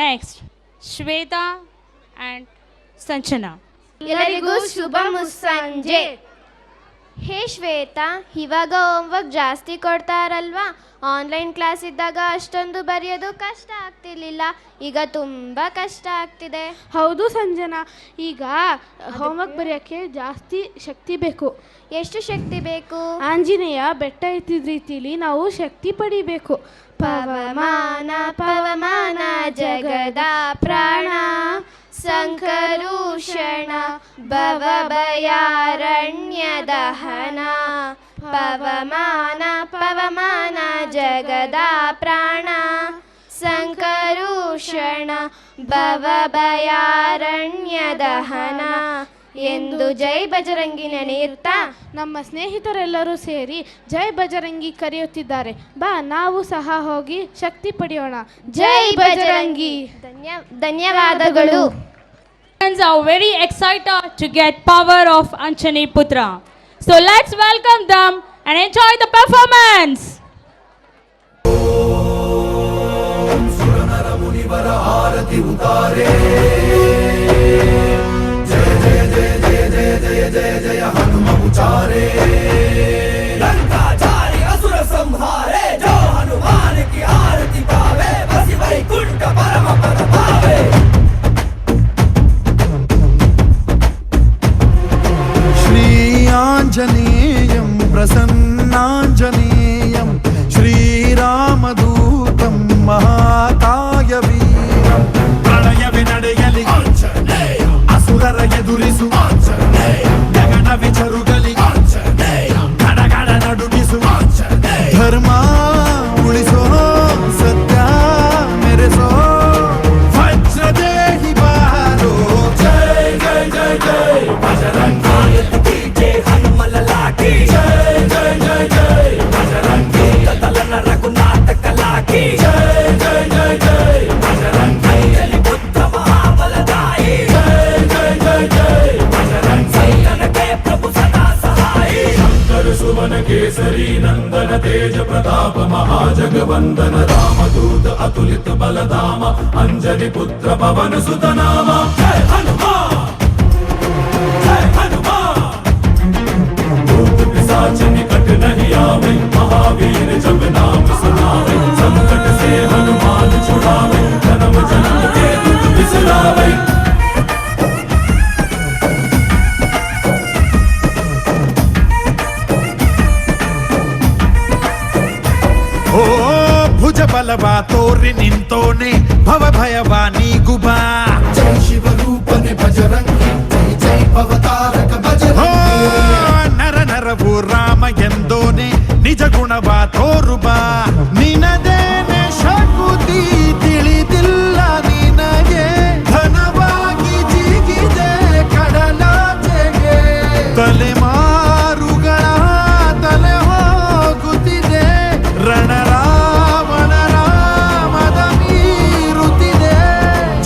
Next Shweta and ಸಂಚನಾ. ಎಲ್ಲರಿಗೂ ಶುಭ ಮುಸ್ಸಂಜೆ. ಹೇ ಶ್ವೇತಾ, ಇವಾಗ ಹೋಮ್ವರ್ಕ್ ಜಾಸ್ತಿ ಕೊಡ್ತಾರಲ್ವಾ? ಆನ್ಲೈನ್ ಕ್ಲಾಸ್ ಇದ್ದಾಗ ಅಷ್ಟೊಂದು ಬರೆಯೋದು ಕಷ್ಟ ಆಗ್ತಿರ್ಲಿಲ್ಲ, ಈಗ ತುಂಬ ಕಷ್ಟ ಆಗ್ತಿದೆ. ಹೌದು ಸಂಜನಾ, ಈಗ ಹೋಮ್ವರ್ಕ್ ಬರೆಯೋಕ್ಕೆ ಜಾಸ್ತಿ ಶಕ್ತಿ ಬೇಕು. ಎಷ್ಟು ಶಕ್ತಿ ಬೇಕು? ಆಂಜನೇಯ ಬೆಟ್ಟ ಎತ್ತಿದ ರೀತಿಲಿ ನಾವು ಶಕ್ತಿ ಪಡಿಬೇಕು. ಪವಮಾನ ಪವಮಾನ ಜಗದ ಪ್ರಾಣ ಸಂಕರುಷಣ ಭವಭಯಾರಣ್ಯ ದಹನ. ಪವಮಾನ ಪವಮಾನ ಜಗದ ಪ್ರಾಣ ಸಂಕರುಷಣ ಭವಭಯಾರಣ್ಯ ದಹನ ಎಂದು ಜೈ ಬಜರಂಗಿ ನೆನೆಯುತ್ತಾ ನಮ್ಮ ಸ್ನೇಹಿತರೆಲ್ಲರೂ ಸೇರಿ ಜೈ ಬಜರಂಗಿ ಕರೆಯುತ್ತಿದ್ದಾರೆ. ಬಾ, ನಾವು ಸಹ ಹೋಗಿ ಶಕ್ತಿ ಪಡೆಯೋಣ. ಜೈ ಬಜರಂಗಿ. ಧನ್ಯವಾದಗಳು. Friends are very excited to get power of Anjani Putra. So let's welcome them and enjoy the performance. ಸುರನರ ಮುನಿವರ ಆರತಿ ಉತಾರೆ. ಜಯ ಜಯ ಜಯ ಜಯ ಜಯ ಜಯ ಜಯ ಜಯ ಹನುಮ ಉಚಾರೆ. ಲಂಕಾಚಾರಿ ಅಸುರ ಸಂಹಾರೆ ಜೋ ಹನುಮಾನ್ ಕಿ ಆರತಿ ಪಾವೆ. ಬಸಿ ವೈಕುಂಠ ಪರಮ ಪದ ಪಾವೆ. आञ्जनेयं प्रसन्नाञ्जनेयं श्रीरामदूतं महाकायवीरं. प्रलयवि ನಡೆಯಲಿ ಆಂಜನೇಯ, ಅಸುರರ ಎದುರಿಸು ಆಂಜನೇಯ. ಗಗನ ವಿಚರುಗಲಿ ಆಂಜನೇಯ, ಗಡಗಡ ನಡುಗಿಸು ಆಂಜನೇಯ. ಧರ್ಮ ಉಳಿಸೋ, ಸತ್ಯ ಮೆರೆಸೋ, ವಜ್ರದೇಹಿ ಬಾರೋ. ಜೈ ಜೈ ಜೈ ಜೈ ಬಜರಂಗಿ. सुवन केसरी नंदन तेज प्रताप महाजगवंदन रामदूत अतुलित बलधाम अंजनी पुत्र पवन सुत नाम. जय हनुमान जय हनुमान. भूत पिशाच निकट नहीं आवे, महावीर जब नाम सुनावे. संकट से हनुमान छुड़ावे, जन्म जन्म के दुख बिसरावे. ಭುಜ ಬಲವ ತೋರಿ ನಿಂತೋನೆ ಭವ ಭಯವ ನೀಗುಬಾ. ಜೈ ಶಿವ ರೂಪನೆ ಬಜರಂಗಿ, ಜೈ ಜೈ ಭವತಾರಕ ಬಜರಂಗಿ. ನರ ನರವು ರಾಮ ಎಂದೋನೆ ನಿಜ ಗುಣವ ತೋರುಬಾ. ನಿನದೇನೆ ಶಕುತಿ ತಿಳಿದಿಲ್ಲ ನಿನಗೆ, ಘನವಾಗಿ ಜಿಗಿದೆ ಕಡಲಾಚೆಗೆ. ತಲೆಮಾರುಗಳ ತಲೆ ಹೋಗುತ್ತಿದೆ, ರಣರಾವಣ ರಾಮದ ಮೀರುತ್ತಿದೆ.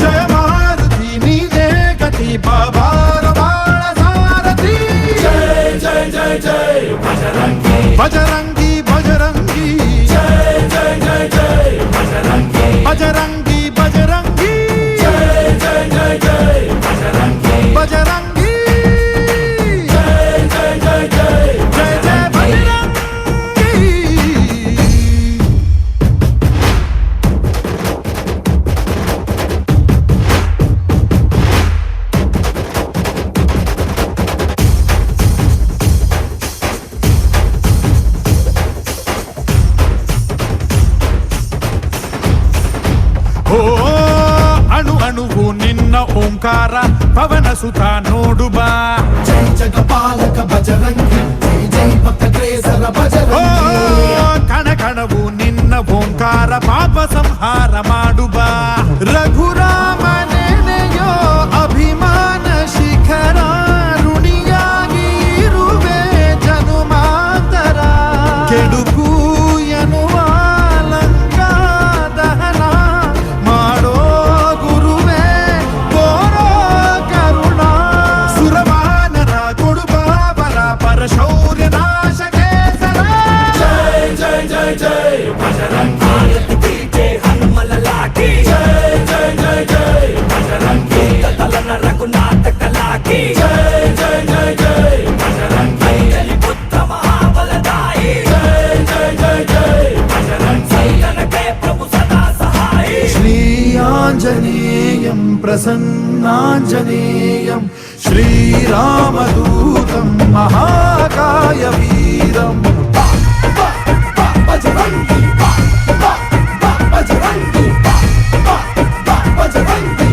ಜಯ ಮಾರುತಿ ನೀನೇ ಗತಿ, ಬಾಬಾರ ಬಾಳ ಸಾರಥಿ. ಜೈ ಜೈ ಜೈ ಜೈ ಬಜರಂಗಿ ಬಜರಂಗಿ ಬಜರಂಗಿ. ಜೈ ಜೈ ಜೈ ಜೈ ಬಜರಂಗಿ ಬಜರಂಗಿ ಬಜರಂಗಿ. ಜೈ ಜೈ ಜೈ ಜೈ ಬಜರಂಗಿ ಬಜರಂಗಿ. ಜೈ ಜೈ ಜೈ ಜೈ ಜೈ ಜೈ ಬಜರಂಗಿ. ಓ ಅಣು ಅಣುವು ನಿನ್ನ ಓಂಕಾರ, ಪವನ ಸುತ ನೋಡುಬಾ. ಜೈ ಜಗಪಾಲಕ ಬಜರಂಗಿ, ಜೈ ಜೈ ಭಕ್ತಗ್ರೇಸರ ಬಜರಂಗಿ. ಕಣ ಕಣವು ನಿನ್ನ ಓಂಕಾರ, ಪಾಪ ಸಂಹಾರ ಮಾಡುಬಾ. ರಘುರಾಮ ನೆನೆಯೋ ಅಭಿಮಾನ ಶಿಖರ, ಋಣಿಯಾಗಿ ಇರುವೆ ಜನುಮಾಂತರ. ಕೆಡುಕು ಎನ್ನುವ ಲಂಕಾ ದಹನ ಮಾಡೋ ಗುರುವೇ ಕೋರೋ ಕರುಣ. ಸುರವಾನರ ಕೊಡುಬಾಬರ ಪರ ಶೌರ್ಯ ನಾಶ ಕೇಸರ. ಜೈ ಜೈ ಜೈ ಜೈ ಬಜರಂಗಿ. ಹನುಮಲ ಲಾಠಿ. ಜೈ ಜೈ ಜೈ Anjaneyam శ్రీరామదూతం మహాకాయవీరం Bajrangi Bajrangi Bajrangi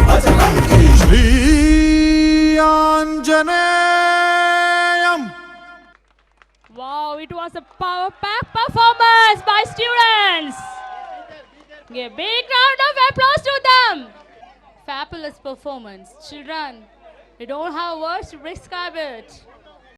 Bajrangi Shri Anjaneyam. Wow, it was a power-packed performance by students. Give a big round of applause to them. Fabulous performance. Children, you don't have words to describe it.